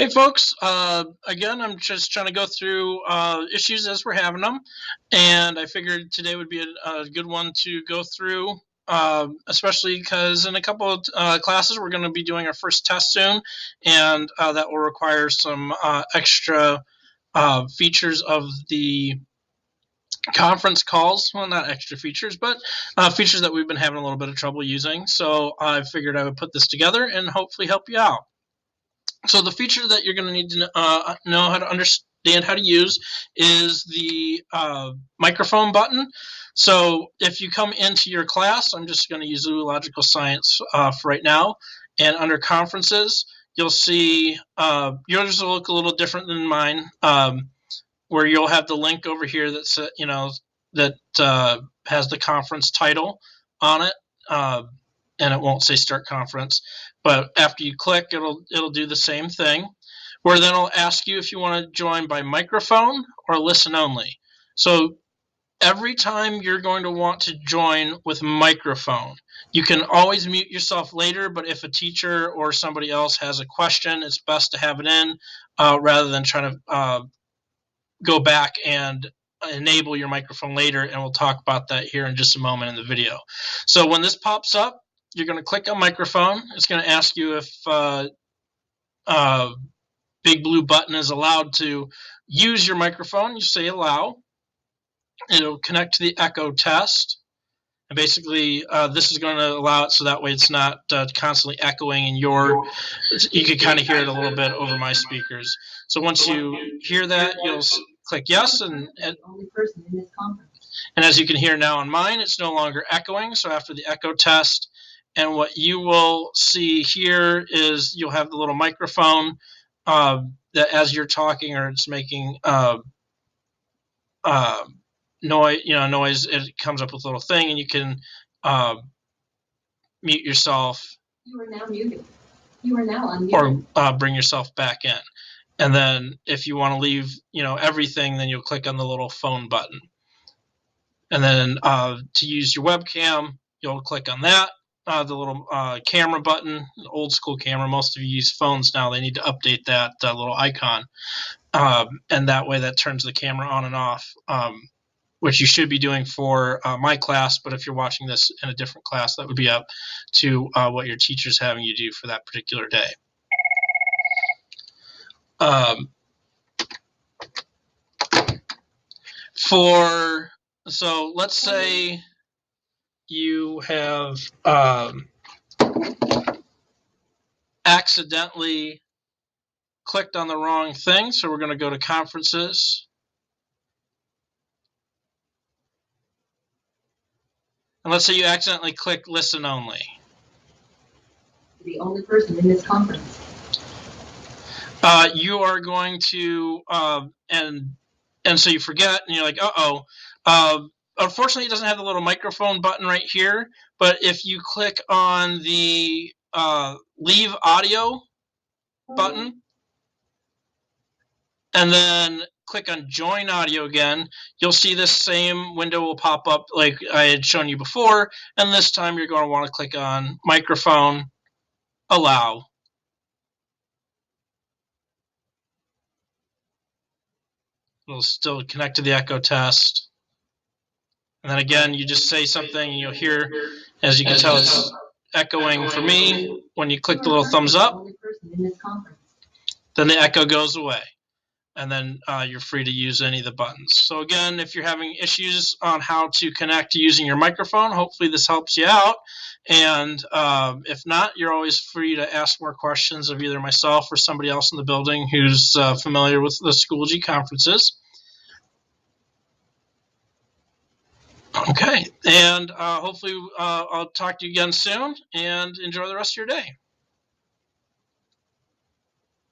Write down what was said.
Hey folks, again, I'm just trying to go through issues as we're having them, and I figured today would be a good one to go through, especially because in a couple of classes we're going to be doing our first test soon, and that will require some extra features of the conference calls. Well, not extra features, but features that we've been having a little bit of trouble using. So I figured I would put this together and hopefully help you out. So the feature that you're going to need to know how to understand how to use is the microphone button. So if you come into your class, I'm just going to use zoological science for right now, and under conferences, you'll see yours will look a little different than mine, where you'll have the link over here that's that has the conference title on it. And it won't say start conference, but after you click, it'll do the same thing, where then it'll ask you if you want to join by microphone or listen only. So every time you're going to want to join with microphone, you can always mute yourself later, but if a teacher or somebody else has a question, it's best to have it in rather than trying to go back and enable your microphone later, and we'll talk about that here in just a moment in the video. So when this pops up, you're going to click on microphone. It's going to ask you if big blue button is allowed to use your microphone. You say allow. It'll connect to the echo test. And basically, this is going to allow it so that way it's not constantly echoing in you can kind of hear it a little bit over my speakers. So once you hear that, you'll click yes, and as you can hear now on mine, it's no longer echoing. So after the echo test, and what you will see here is you'll have the little microphone that as you're talking or it's making noise, it comes up with a little thing, and you can mute yourself. You are now muted. You are now unmuted. Or bring yourself back in. And then if you want to leave, everything, then you'll click on the little phone button. And then to use your webcam, you'll click on that. The little camera button, old school camera. Most of you use phones now. They need to update that little icon. And that way that turns the camera on and off, which you should be doing for my class. But if you're watching this in a different class, that would be up to what your teacher's having you do for that particular day. So let's say you have accidentally clicked on the wrong thing. So we're going to go to conferences. And let's say you accidentally click listen only. The only person in this conference. You are going to, and so you forget, and you're like, unfortunately, it doesn't have the little microphone button right here, but if you click on the leave audio button, and then click on join audio again, you'll see this same window will pop up like I had shown you before, and this time you're going to want to click on microphone, allow. It'll still connect to the echo test. And then again, you just say something, and you'll hear, as you can tell, it's echoing for me. When you click the little thumbs up, then the echo goes away. And then you're free to use any of the buttons. So again, if you're having issues on how to connect using your microphone, hopefully this helps you out. And if not, you're always free to ask more questions of either myself or somebody else in the building who's familiar with the Schoology Conferences. Okay, and hopefully I'll talk to you again soon, and enjoy the rest of your day.